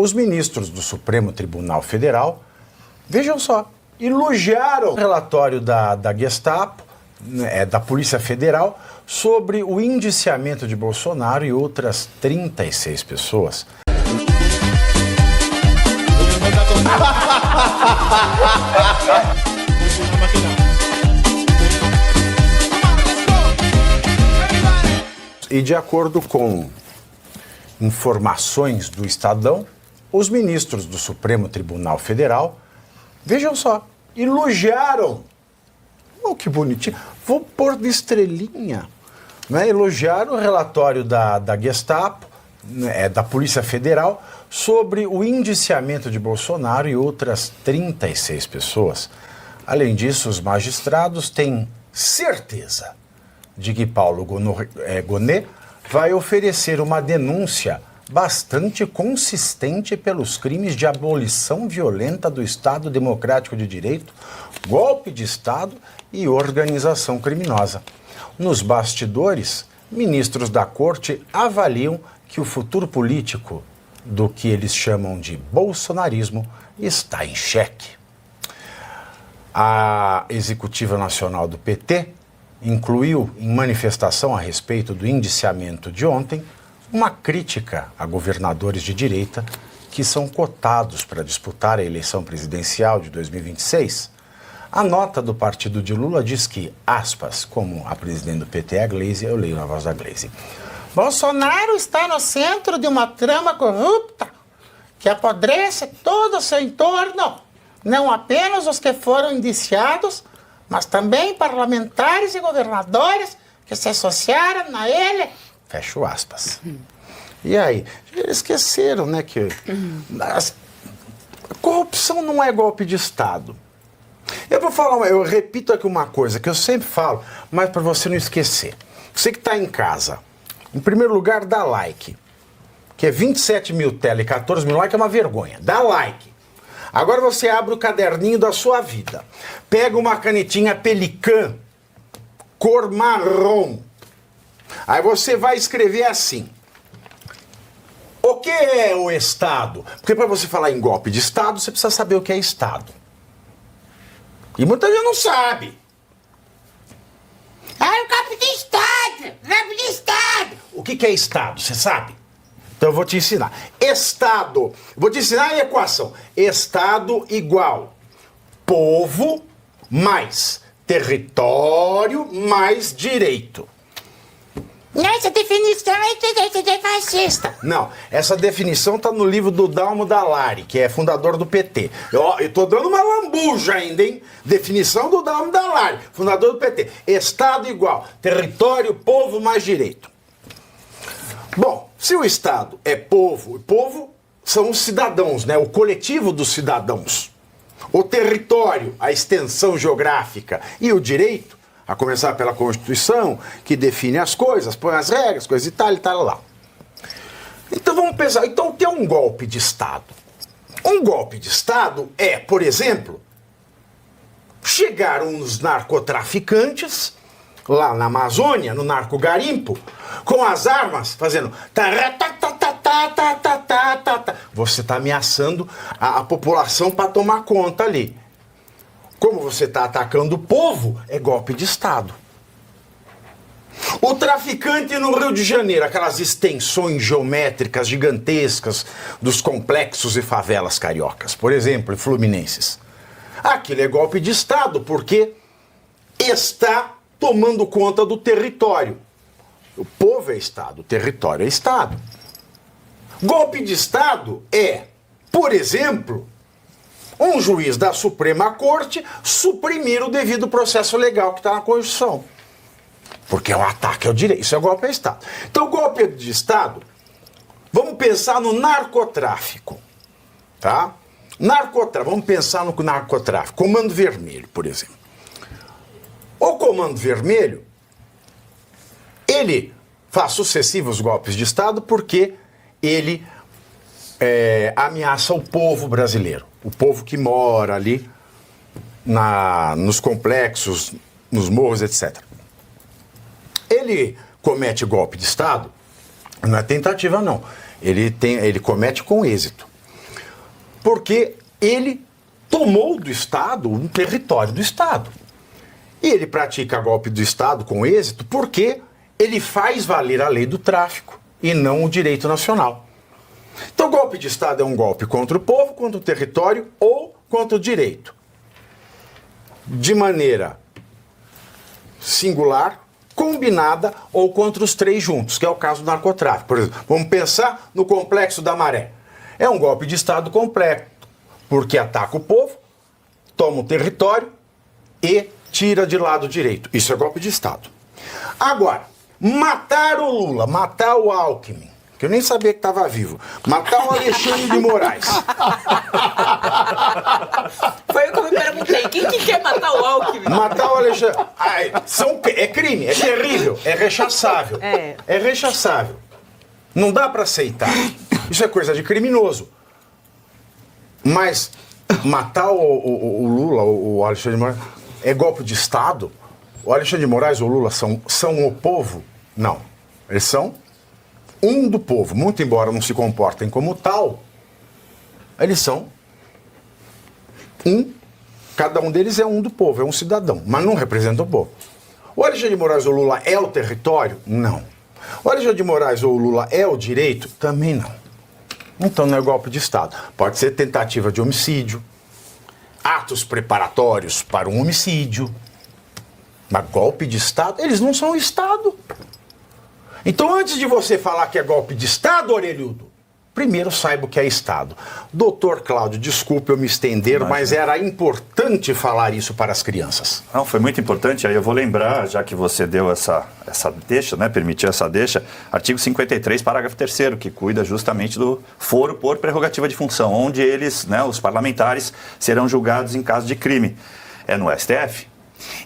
Os ministros do Supremo Tribunal Federal, vejam só, elogiaram o relatório da Gestapo, da Polícia Federal, sobre o indiciamento de Bolsonaro e outras 36 pessoas. E de acordo com informações do Estadão, os ministros do Supremo Tribunal Federal, vejam só, elogiaram. Oh, que bonitinho. Vou pôr de estrelinha. Né? Elogiaram o relatório da Gestapo, da Polícia Federal, sobre o indiciamento de Bolsonaro e outras 36 pessoas. Além disso, os magistrados têm certeza de que Paulo Gonet vai oferecer uma denúncia bastante consistente pelos crimes de abolição violenta do Estado Democrático de Direito, golpe de Estado e organização criminosa. Nos bastidores, ministros da Corte avaliam que o futuro político do que eles chamam de bolsonarismo está em xeque. A Executiva Nacional do PT incluiu em manifestação a respeito do indiciamento de ontem uma crítica a governadores de direita que são cotados para disputar a eleição presidencial de 2026. A nota do partido de Lula diz que, aspas, como a presidente do PT é a Gleisi, eu leio na voz da Gleisi, Bolsonaro está no centro de uma trama corrupta que apodrece todo o seu entorno, não apenas os que foram indiciados, mas também parlamentares e governadores que se associaram a ele. Fecho aspas. E aí? Eles esqueceram, né, que a corrupção não é golpe de Estado. Eu repito aqui uma coisa que eu sempre falo, mas para você não esquecer. Você que está em casa, em primeiro lugar, dá like. Que é 27 mil tela e 14 mil likes é uma vergonha. Dá like. Agora você abre o caderninho da sua vida. Pega uma canetinha Pelican, cor marrom. Aí você vai escrever assim. O que é o Estado? Porque para você falar em golpe de Estado, você precisa saber o que é Estado. E muita gente não sabe. Ah, é o golpe de Estado! Golpe de Estado! O que é Estado? Você sabe? Então eu vou te ensinar. Estado. Vou te ensinar a equação. Estado igual povo mais território mais direito. Essa definição é fascista. Não, essa definição está no livro do Dalmo Dallari, que é fundador do PT. Eu tô dando uma lambuja ainda, hein? Definição do Dalmo Dallari, fundador do PT. Estado igual território, povo mais direito. Bom, se o Estado é povo, e povo são os cidadãos, né? O coletivo dos cidadãos. O território, a extensão geográfica e o direito, a começar pela Constituição, que define as coisas, põe as regras, coisas e tal lá. Então vamos pensar, então o que é um golpe de Estado? Um golpe de Estado é, por exemplo, chegaram uns narcotraficantes lá na Amazônia, no narcogarimpo, com as armas, fazendo... Você está ameaçando a população para tomar conta ali. Como você está atacando o povo, é golpe de Estado. O traficante no Rio de Janeiro, aquelas extensões geométricas gigantescas dos complexos e favelas cariocas, por exemplo, e fluminenses. Aquilo é golpe de Estado, porque está tomando conta do território. O povo é Estado, o território é Estado. Golpe de Estado é, por exemplo, um juiz da Suprema Corte suprimir o devido processo legal que está na Constituição. Porque é um ataque ao direito. Isso é golpe ao Estado. Então, golpe de Estado, vamos pensar no narcotráfico. Tá? Vamos pensar no narcotráfico. Comando Vermelho, por exemplo. O Comando Vermelho, ele faz sucessivos golpes de Estado porque ele ameaça o povo brasileiro. O povo que mora ali nos complexos, nos morros, etc. Ele comete golpe de Estado, não é tentativa não, ele comete com êxito. Porque ele tomou do Estado um território do Estado. E ele pratica golpe do Estado com êxito porque ele faz valer a lei do tráfico e não o direito nacional. Então, golpe de Estado é um golpe contra o povo, contra o território ou contra o direito. De maneira singular, combinada ou contra os três juntos, que é o caso do narcotráfico. Por exemplo, vamos pensar no Complexo da Maré. É um golpe de Estado completo, porque ataca o povo, toma o território e tira de lado direito. Isso é golpe de Estado. Agora, matar o Lula, matar o Alckmin, que eu nem sabia que estava vivo, matar o Alexandre de Moraes. Foi o que eu me perguntei, quem que quer matar o Alckmin? Matar o Alexandre... é crime, é terrível, é rechaçável. É rechaçável. Não dá para aceitar. Isso é coisa de criminoso. Mas matar o Lula, o Alexandre de Moraes, é golpe de Estado? O Alexandre de Moraes ou o Lula são o povo? Não. Eles são um do povo. Muito embora não se comportem como tal, eles são um. Cada um deles é um do povo, é um cidadão, mas não representa o povo. O Alexandre de Moraes ou o Lula é o território? Não. O Alexandre de Moraes ou o Lula é o direito? Também não. Então não é golpe de Estado. Pode ser tentativa de homicídio, atos preparatórios para um homicídio. Mas golpe de Estado? Eles não são Estado. Então, antes de você falar que é golpe de Estado, orelhudo, primeiro saiba o que é Estado. Doutor Cláudio, desculpe eu me estender, mas era importante falar isso para as crianças. Não, foi muito importante. Aí eu vou lembrar, já que você deu essa deixa, né, permitiu essa deixa, artigo 53, parágrafo 3º, que cuida justamente do foro por prerrogativa de função, onde eles, né, os parlamentares, serão julgados em caso de crime. É no STF.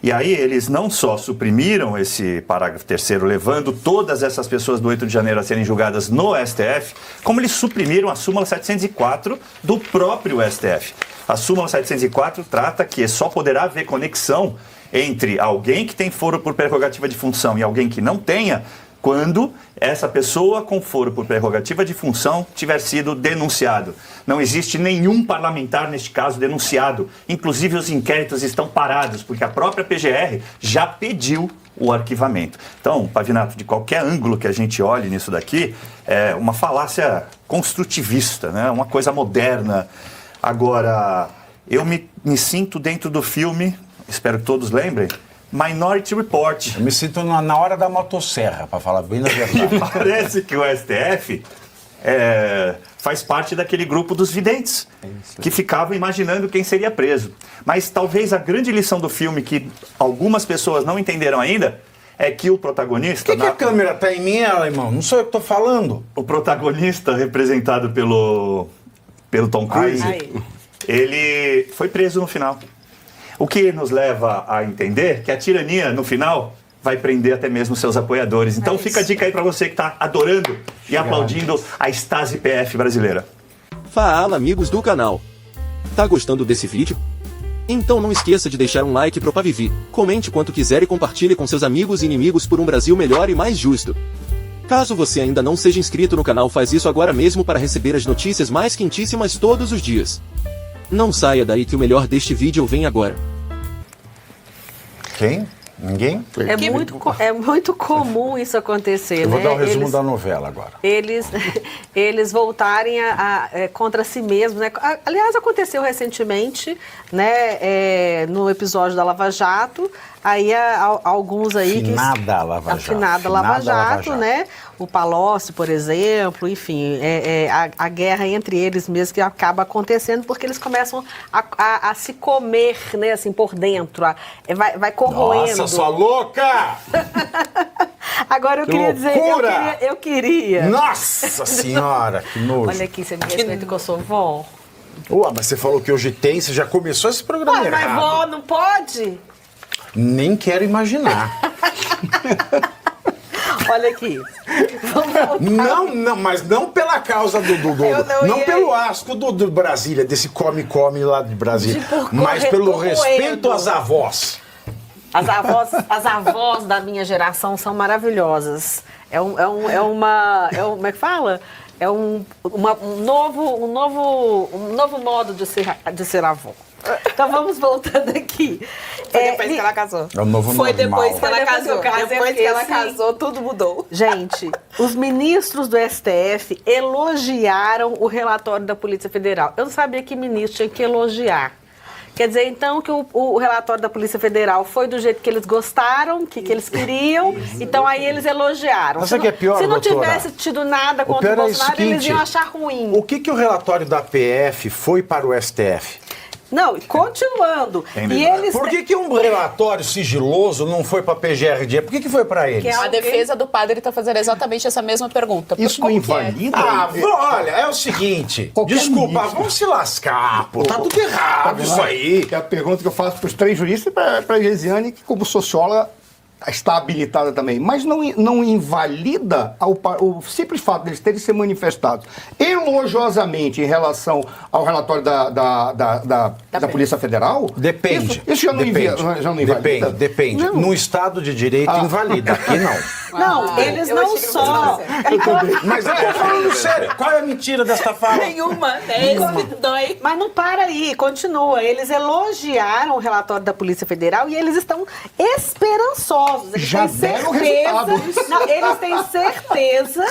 E aí eles não só suprimiram esse parágrafo 3º, levando todas essas pessoas do 8 de janeiro a serem julgadas no STF, como eles suprimiram a súmula 704 do próprio STF. A súmula 704 trata que só poderá haver conexão entre alguém que tem foro por prerrogativa de função e alguém que não tenha, quando essa pessoa com foro por prerrogativa de função tiver sido denunciado. Não existe nenhum parlamentar, neste caso, denunciado. Inclusive, os inquéritos estão parados, porque a própria PGR já pediu o arquivamento. Então, Pavinato, de qualquer ângulo que a gente olhe nisso daqui, é uma falácia construtivista, né? Uma coisa moderna. Agora, eu me sinto dentro do filme, espero que todos lembrem, Minority Report. Eu me sinto na hora da motosserra, para falar bem na verdade. Parece que o STF faz parte daquele grupo dos videntes, que ficavam imaginando quem seria preso. Mas talvez a grande lição do filme, que algumas pessoas não entenderam ainda, é que o protagonista... Por que a câmera está em mim, alemão? Não sou eu que estou falando. O protagonista, representado pelo Tom Cruise, ele foi preso no final. O que nos leva a entender que a tirania, no final, vai prender até mesmo seus apoiadores. Então fica a dica aí para você que está adorando e aplaudindo a Stasi PF brasileira. Fala, amigos do canal. Tá gostando desse vídeo? Então não esqueça de deixar um like pro Pavivi, comente quanto quiser e compartilhe com seus amigos e inimigos por um Brasil melhor e mais justo. Caso você ainda não seja inscrito no canal, faz isso agora mesmo para receber as notícias mais quentíssimas todos os dias. Não saia daí que o melhor deste vídeo vem agora. Quem? Ninguém? É muito comum isso acontecer, Eu vou né? dar o resumo da novela agora. Eles voltarem contra si mesmos, né? Aliás, aconteceu recentemente, né? No episódio da Lava Jato, aí alguns aí... Afinada Lava Jato. Afinada Lava Jato, né? O Palocci, por exemplo, enfim, a guerra entre eles mesmos que acaba acontecendo porque eles começam a se comer, né, assim, por dentro, vai corroendo. Nossa, sua louca! Agora eu queria dizer, eu queria. Nossa senhora, que nojo. Olha aqui, você me respeita que eu sou vó. Mas você falou que hoje tem, você já começou esse programa errado. Mas vó, não pode? Nem quero imaginar. Olha aqui. Não, mas não pela causa não pelo asco do Brasília, desse come-come lá de Brasília, mas pelo respeito às avós. As avós da minha geração são maravilhosas. Como é que fala? É um novo modo de ser avó. Então vamos voltando aqui. Foi depois que ela casou. É o novo Foi normal. depois que ela casou. casei, Depois que ela assim. casou, tudo mudou. Gente, os ministros do STF elogiaram o relatório da Polícia Federal. Eu não sabia que ministro tinha que elogiar. Quer dizer, então, que o relatório da Polícia Federal foi do jeito que eles gostaram, que eles queriam, então aí eles elogiaram. Mas sabe o que é pior, se não doutora? tivesse tido nada contra o pior é o Bolsonaro, eles seguinte, iam achar ruim. O que o relatório da PF foi para o STF? Não, continuando. Entendi. E eles Por que um relatório sigiloso não foi para a PGRD? Por que foi para eles? Que é A defesa do padre está fazendo exatamente essa mesma pergunta. Isso não Como que é? invalida? Olha, é o seguinte. Qualquer Desculpa, ministro. vamos se lascar, pô. Tá tudo errado isso aí. Que é a pergunta que eu faço para os 3 juristas e para a Gesiane, que como socióloga está habilitada também. Mas não invalida o simples fato deles terem se manifestado elogiosamente em relação ao relatório da Polícia Federal? Depende. Isso já não invalida? Depende. Não. No Estado de Direito invalida, aqui não. Não, eles eu não achei que só. você Mas eu tô falando sério. Qual é a mentira desta fala? Nenhuma, né? Isso me dói. Mas não para aí, continua. Eles elogiaram o relatório da Polícia Federal e eles estão esperançosos. Eles Já têm deram certeza. resultado. Não, eles têm certeza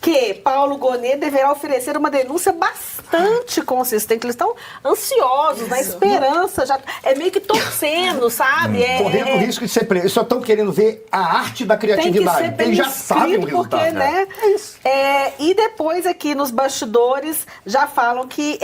que Paulo Gonet deverá oferecer uma denúncia bastante consistente. Eles estão ansiosos, na esperança, já é meio que torcendo, sabe? Correndo o risco de ser preso. Eles só estão querendo ver a arte da Tem que criatividade. ser bem Eles já sabem o escrito, resultado. porque, né? É isso. E depois aqui nos bastidores já falam que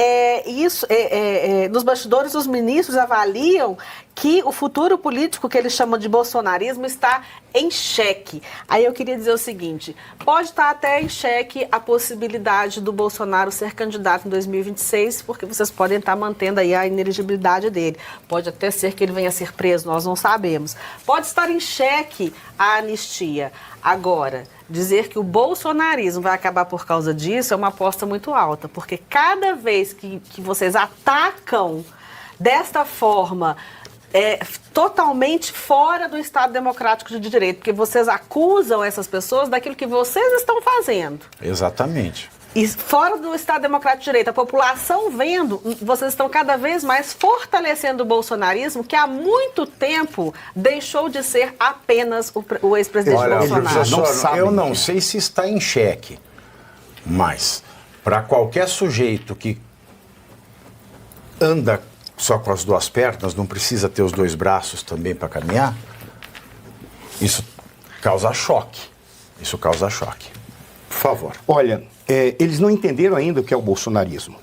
nos bastidores os ministros avaliam que o futuro político que eles chamam de bolsonarismo está em xeque. Aí eu queria dizer o seguinte, pode estar até em xeque a possibilidade do Bolsonaro ser candidato em 2026, porque vocês podem estar mantendo aí a inelegibilidade dele. Pode até ser que ele venha a ser preso, nós não sabemos. Pode estar em xeque a anistia. Agora, dizer que o bolsonarismo vai acabar por causa disso é uma aposta muito alta, porque cada vez que vocês atacam desta forma, totalmente fora do Estado Democrático de Direito, porque vocês acusam essas pessoas daquilo que vocês estão fazendo. Exatamente. E fora do Estado Democrático de Direito, a população vendo, vocês estão cada vez mais fortalecendo o bolsonarismo, que há muito tempo deixou de ser apenas o ex-presidente Olha, Bolsonaro. professor, eu não sei se está em xeque, mas para qualquer sujeito que anda só com as 2 pernas, não precisa ter os 2 braços também para caminhar, isso causa choque. Isso causa choque. Por favor. Olha, eles não entenderam ainda o que é o bolsonarismo,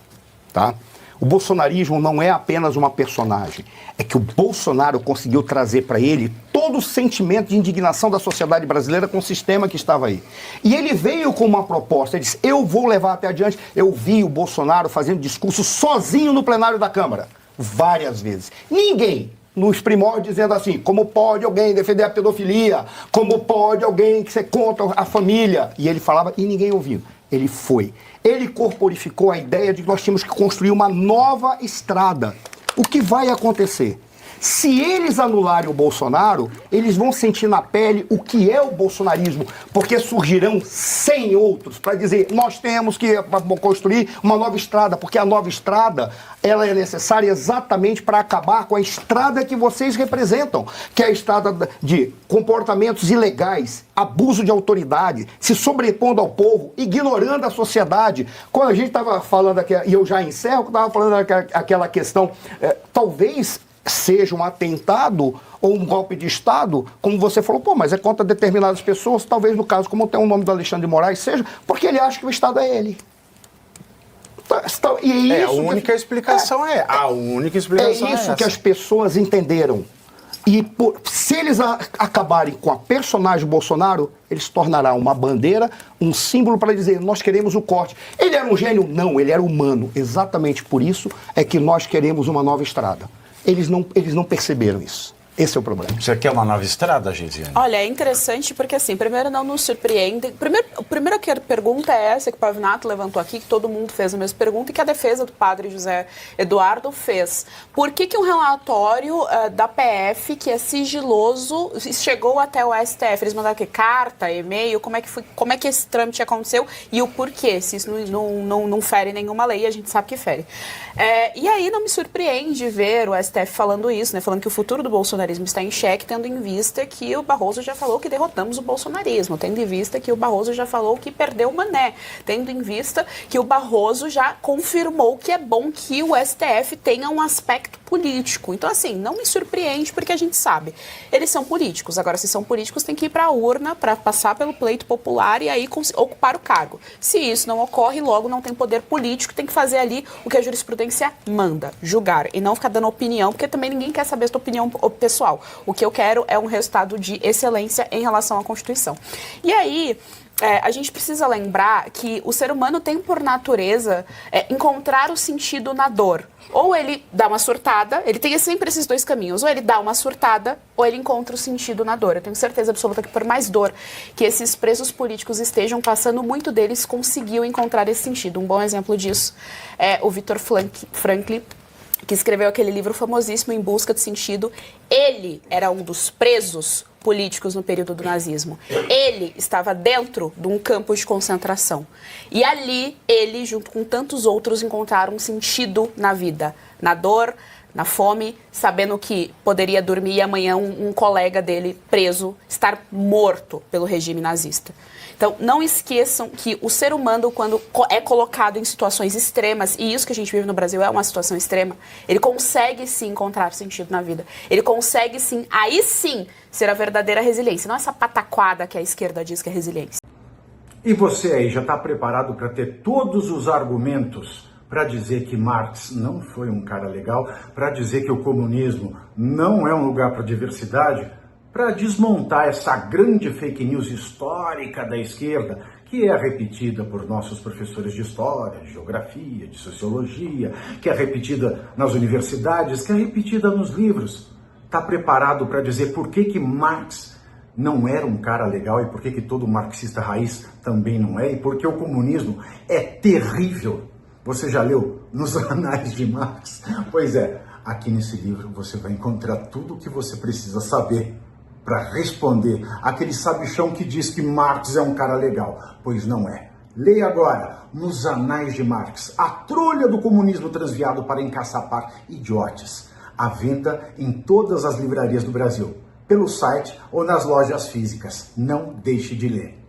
tá? O bolsonarismo não é apenas uma personagem, é que o Bolsonaro conseguiu trazer para ele todo o sentimento de indignação da sociedade brasileira com o sistema que estava aí. E ele veio com uma proposta, ele disse, eu vou levar até adiante. Eu vi o Bolsonaro fazendo discurso sozinho no plenário da Câmara, várias vezes. Ninguém nos primórdios dizendo assim, como pode alguém defender a pedofilia, como pode alguém que ser contra a família. E ele falava e ninguém ouviu. Ele foi. Ele corporificou a ideia de que nós tínhamos que construir uma nova estrada. O que vai acontecer? Se eles anularem o Bolsonaro, eles vão sentir na pele o que é o bolsonarismo, porque surgirão 100 outros para dizer, nós temos que construir uma nova estrada, porque a nova estrada, ela é necessária exatamente para acabar com a estrada que vocês representam, que é a estrada de comportamentos ilegais, abuso de autoridade, se sobrepondo ao povo, ignorando a sociedade. Quando a gente estava falando aqui, e eu já encerro, estava falando aquela questão, talvez seja um atentado ou um golpe de Estado, como você falou, mas é contra determinadas pessoas, talvez no caso, como tem o nome do Alexandre de Moraes, seja, porque ele acha que o Estado é ele. E é a única explicação é isso que as pessoas entenderam. E se eles acabarem com a personagem Bolsonaro, ele se tornará uma bandeira, um símbolo para dizer, nós queremos o corte. Ele era um gênio? Não, ele era humano. Exatamente por isso é que nós queremos uma nova estrada. Eles não perceberam isso. Esse é o problema. Você quer uma nova estrada, Geisiane? Olha, é interessante porque, assim, primeiro não nos surpreende. A primeira pergunta é essa que o Pavinato levantou aqui, que todo mundo fez a mesma pergunta e que a defesa do padre José Eduardo fez. Por que um relatório da PF, que é sigiloso, chegou até o STF? Eles mandaram o quê? Carta, e-mail? Como é que esse trâmite aconteceu e o porquê? Se isso não fere nenhuma lei, a gente sabe que fere. E aí não me surpreende ver o STF falando isso, né? Falando que o futuro do bolsonarismo está em xeque, tendo em vista que o Barroso já falou que derrotamos o bolsonarismo, tendo em vista que o Barroso já falou que perdeu o Mané, tendo em vista que o Barroso já confirmou que é bom que o STF tenha um aspecto político. Então, assim, não me surpreende porque a gente sabe, eles são políticos. Agora, se são políticos, tem que ir para a urna para passar pelo pleito popular e aí ocupar o cargo. Se isso não ocorre, logo não tem poder político, tem que fazer ali o que a jurisprudência manda, julgar, e não ficar dando opinião, porque também ninguém quer saber a sua opinião pessoal. O que eu quero é um resultado de excelência em relação à Constituição. E aí, a gente precisa lembrar que o ser humano tem por natureza encontrar o sentido na dor. Ou ele dá uma surtada, ele tem sempre esses dois caminhos, ou ele dá uma surtada, ou ele encontra o sentido na dor. Eu tenho certeza absoluta que por mais dor que esses presos políticos estejam passando, muito deles conseguiu encontrar esse sentido. Um bom exemplo disso é o Viktor Frankl, que escreveu aquele livro famosíssimo Em Busca do Sentido. Ele era um dos presos políticos no período do nazismo. Ele estava dentro de um campo de concentração. E ali, ele, junto com tantos outros, encontraram um sentido na vida, na dor, na fome, sabendo que poderia dormir e amanhã um colega dele preso, estar morto pelo regime nazista. Então, não esqueçam que o ser humano, quando é colocado em situações extremas, e isso que a gente vive no Brasil é uma situação extrema, ele consegue sim encontrar sentido na vida. Ele consegue sim, aí sim, ser a verdadeira resiliência. Não essa pataquada que a esquerda diz que é resiliência. E você aí já está preparado para ter todos os argumentos para dizer que Marx não foi um cara legal, para dizer que o comunismo não é um lugar para diversidade, para desmontar essa grande fake news histórica da esquerda, que é repetida por nossos professores de história, de geografia, de sociologia, que é repetida nas universidades, que é repetida nos livros. Está preparado para dizer por que Marx não era um cara legal e por que todo marxista raiz também não é, e por que o comunismo é terrível? Você já leu Nos Anais de Marx? Pois é, aqui nesse livro você vai encontrar tudo o que você precisa saber para responder aquele sabichão que diz que Marx é um cara legal, pois não é. Leia agora Nos Anais de Marx, a trolha do comunismo transviado para encaçapar idiotes. À venda em todas as livrarias do Brasil, pelo site ou nas lojas físicas. Não deixe de ler.